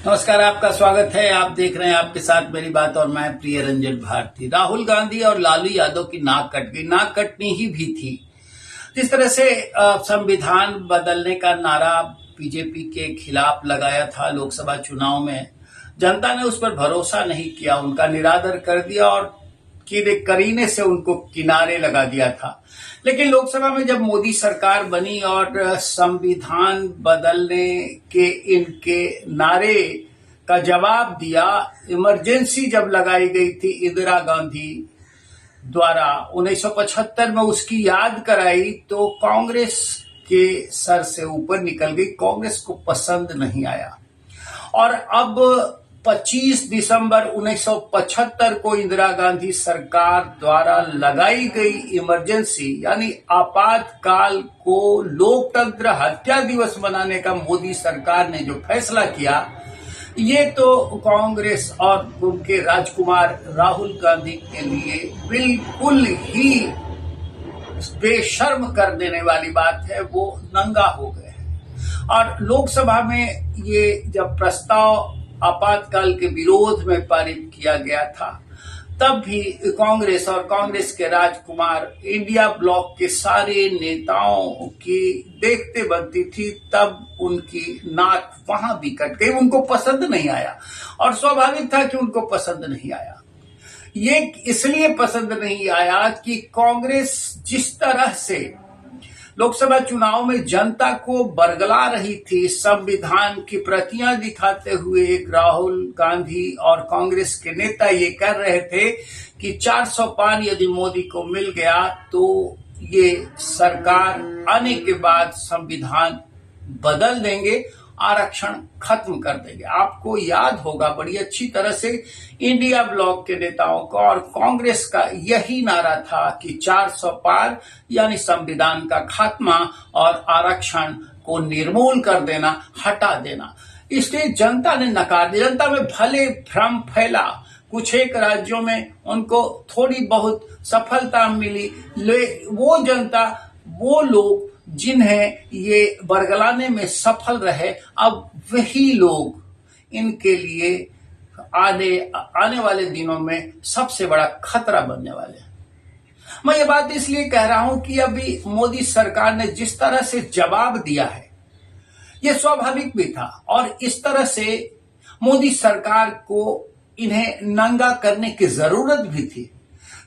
नमस्कार, आपका स्वागत है। आप देख रहे हैं आपके साथ मेरी बात और मैं प्रिय रंजन भारती। राहुल गांधी और लालू यादव की नाक कट गई, नाक कटनी ही भी थी। जिस तरह से संविधान बदलने का नारा बीजेपी के खिलाफ लगाया था लोकसभा चुनाव में, जनता ने उस पर भरोसा नहीं किया, उनका निरादर कर दिया और करीने से उनको किनारे लगा दिया था। लेकिन लोकसभा में जब मोदी सरकार बनी और संविधान बदलने के इनके नारे का जवाब दिया, इमरजेंसी जब लगाई गई थी इंदिरा गांधी द्वारा 1975 में, उसकी याद कराई तो कांग्रेस के सर से ऊपर निकल गई। कांग्रेस को पसंद नहीं आया और अब 25 दिसंबर 1975 को इंदिरा गांधी सरकार द्वारा लगाई गई इमरजेंसी यानी आपातकाल को लोकतंत्र हत्या दिवस मनाने का मोदी सरकार ने जो फैसला किया, ये तो कांग्रेस और उनके राजकुमार राहुल गांधी के लिए बिल्कुल ही बेशर्म कर देने वाली बात है। वो नंगा हो गए हैं और लोकसभा में ये जब प्रस्ताव आपातकाल के विरोध में पारित किया गया था, तब भी कांग्रेस और कांग्रेस के राजकुमार इंडिया ब्लॉक के सारे नेताओं की देखते बनती थी, तब उनकी नाक वहां भी कट गई। उनको पसंद नहीं आया और स्वाभाविक था कि उनको पसंद नहीं आया। ये इसलिए पसंद नहीं आया कि कांग्रेस जिस तरह से लोकसभा चुनाव में जनता को बरगला रही थी, संविधान की प्रतियां दिखाते हुए एक राहुल गांधी और कांग्रेस के नेता ये कह रहे थे कि 400 पार यदि मोदी को मिल गया तो ये सरकार आने के बाद संविधान बदल देंगे, आरक्षण खत्म कर देंगे। आपको याद होगा बड़ी अच्छी तरह से इंडिया ब्लॉक के नेताओं का और कांग्रेस का यही नारा था कि 400 पार यानी संविधान का खात्मा और आरक्षण को निर्मूल कर देना, हटा देना। इसलिए जनता ने नकार दिया। जनता में भले भ्रम फैला, कुछ एक राज्यों में उनको थोड़ी बहुत सफलता मिली, वो जनता, वो लोग जिन्हें ये बरगलाने में सफल रहे, अब वही लोग इनके लिए आने वाले दिनों में सबसे बड़ा खतरा बनने वाले हैं। मैं ये बात इसलिए कह रहा हूं कि अभी मोदी सरकार ने जिस तरह से जवाब दिया है, ये स्वाभाविक भी था और इस तरह से मोदी सरकार को इन्हें नंगा करने की जरूरत भी थी,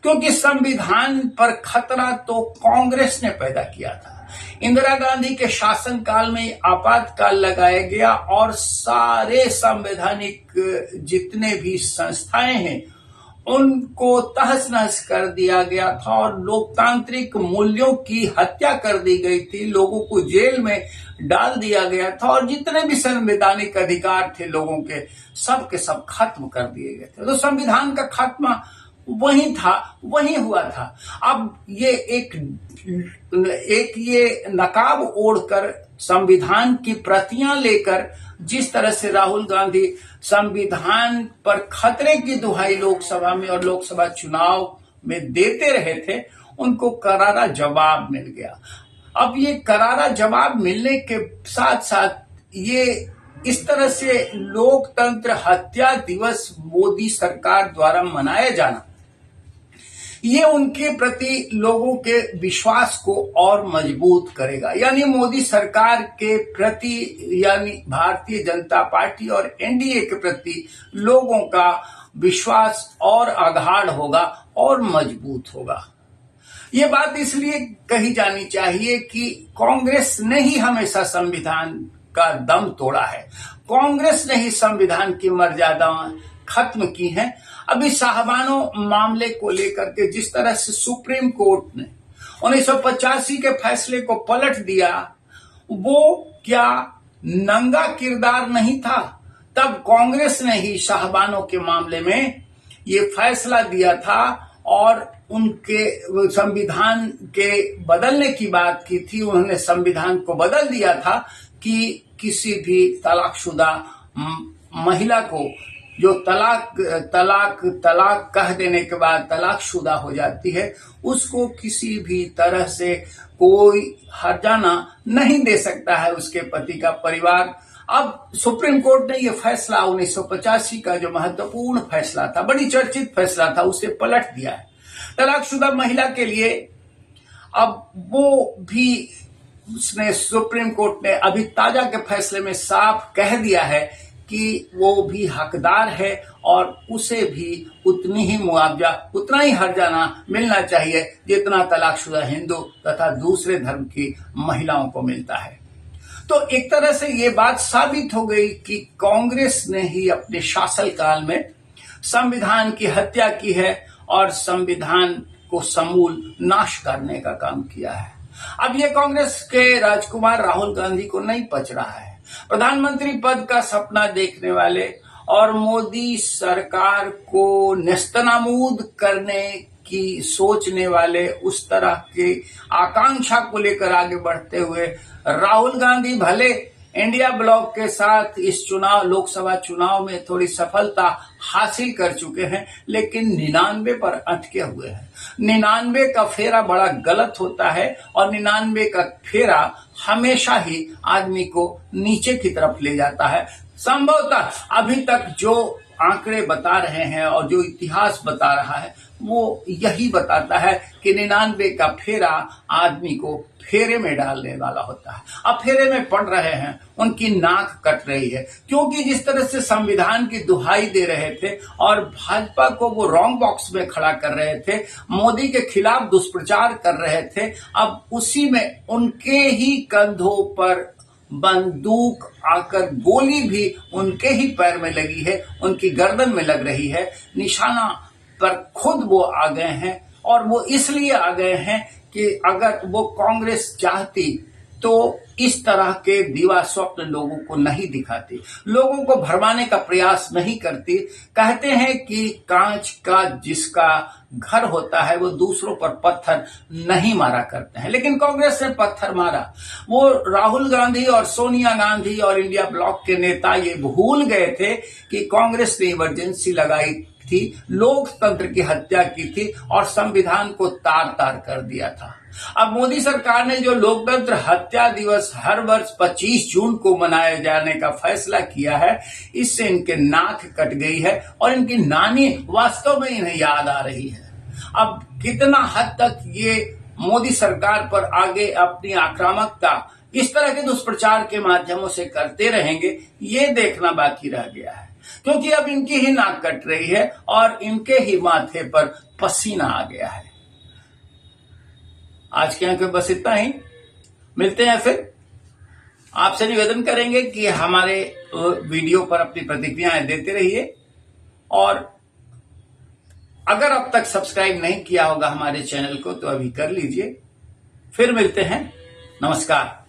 क्योंकि संविधान पर खतरा तो कांग्रेस ने पैदा किया था। इंदिरा गांधी के शासनकाल में आपातकाल लगाया गया और सारे संवैधानिक जितने भी संस्थाएं हैं उनको तहस नहस कर दिया गया था और लोकतांत्रिक मूल्यों की हत्या कर दी गई थी। लोगों को जेल में डाल दिया गया था और जितने भी संवैधानिक अधिकार थे लोगों के, सब के सब खत्म कर दिए गए थे। तो संविधान का खात्मा वही था, वही हुआ था। अब ये एक ये नकाब ओढ़कर संविधान की प्रतियां लेकर जिस तरह से राहुल गांधी संविधान पर खतरे की दुहाई लोकसभा में और लोकसभा चुनाव में देते रहे थे, उनको करारा जवाब मिल गया। अब ये करारा जवाब मिलने के साथ साथ ये इस तरह से लोकतंत्र हत्या दिवस मोदी सरकार द्वारा मनाया जाना, ये उनके प्रति लोगों के विश्वास को और मजबूत करेगा। यानी मोदी सरकार के प्रति, यानी भारतीय जनता पार्टी और एनडीए के प्रति लोगों का विश्वास और आगाढ़ होगा और मजबूत होगा। ये बात इसलिए कही जानी चाहिए कि कांग्रेस ने ही हमेशा संविधान का दम तोड़ा है, कांग्रेस ने ही संविधान की मर्यादा खत्म की है। अभी साहबानों मामले को लेकर के जिस तरह से सुप्रीम कोर्ट ने 1985 के फैसले को पलट दिया, वो क्या नंगा किरदार नहीं था? तब कांग्रेस ने ही साहबानों के मामले में ये फैसला दिया था और उनके संविधान के बदलने की बात की थी। उन्होंने संविधान को बदल दिया था कि किसी भी तलाकशुदा महिला को जो तलाक कह देने के बाद तलाकशुदा हो जाती है, उसको किसी भी तरह से कोई हर्जाना नहीं दे सकता है उसके पति का परिवार। अब सुप्रीम कोर्ट ने यह फैसला 1985 का जो महत्वपूर्ण फैसला था, बड़ी चर्चित फैसला था, उसे पलट दिया है। तलाकशुदा महिला के लिए अब वो भी उसने सुप्रीम कोर्ट ने अभी ताजा के फैसले में साफ कह दिया है कि वो भी हकदार है और उसे भी उतनी ही मुआवजा, उतना ही हर्जाना मिलना चाहिए जितना तलाकशुदा हिंदू तथा दूसरे धर्म की महिलाओं को मिलता है। तो एक तरह से ये बात साबित हो गई कि कांग्रेस ने ही अपने शासनकाल में संविधान की हत्या की है और संविधान को समूल नाश करने का काम किया है। अब ये कांग्रेस के राजकुमार राहुल गांधी को नहीं पच रहा है। प्रधानमंत्री पद का सपना देखने वाले और मोदी सरकार को नेस्तनाबूद करने की सोचने वाले, उस तरह की आकांक्षा को लेकर आगे बढ़ते हुए राहुल गांधी भले इंडिया ब्लॉक के साथ इस लोकसभा चुनाव में थोड़ी सफलता हासिल कर चुके हैं, लेकिन 99 पर अटके हुए हैं। 99 का फेरा बड़ा गलत होता है और 99 का फेरा हमेशा ही आदमी को नीचे की तरफ ले जाता है। संभवतः अभी तक जो आंकड़े बता रहे हैं और जो इतिहास बता रहा है वो यही बताता है कि 99 का फेरा आदमी को फेरे में डालने वाला होता है। अब फेरे में पड़ रहे हैं, उनकी नाक कट रही है, क्योंकि जिस तरह से संविधान की दुहाई दे रहे थे और भाजपा को वो रॉन्ग बॉक्स में खड़ा कर रहे थे, मोदी के खिलाफ दुष्प्रचार कर रहे थे, अब उसी में उनके ही कंधों पर बंदूक आकर गोली भी उनके ही पैर में लगी है, उनकी गर्दन में लग रही है। निशाना पर खुद वो आ गए हैं और वो इसलिए आ गए हैं कि अगर वो कांग्रेस चाहती तो इस तरह के दीवा स्वप्न लोगों को नहीं दिखाती, लोगों को भरमाने का प्रयास नहीं करती। कहते हैं कि कांच का जिसका घर होता है वो दूसरों पर पत्थर नहीं मारा करते हैं, लेकिन कांग्रेस ने पत्थर मारा। वो राहुल गांधी और सोनिया गांधी और इंडिया ब्लॉक के नेता ये भूल गए थे कि कांग्रेस ने इमरजेंसी लगाई थी, लोकतंत्र की हत्या की थी और संविधान को तार तार कर दिया था। अब मोदी सरकार ने जो लोकतंत्र हत्या दिवस हर वर्ष 25 जून को मनाए जाने का फैसला किया है, इससे इनके नाक कट गई है और इनकी नानी वास्तव में इन्हें याद आ रही है। अब कितना हद तक ये मोदी सरकार पर आगे अपनी आक्रामकता इस तरह के दुष्प्रचार के माध्यमों से करते रहेंगे, ये देखना बाकी रह गया है, क्योंकि अब इनकी ही नाक कट रही है और इनके ही माथे पर पसीना आ गया है। आज के अंक में बस इतना ही, मिलते हैं फिर। आपसे निवेदन करेंगे कि हमारे वीडियो पर अपनी प्रतिक्रियाएं देते रहिए और अगर अब तक सब्सक्राइब नहीं किया होगा हमारे चैनल को तो अभी कर लीजिए। फिर मिलते हैं, नमस्कार।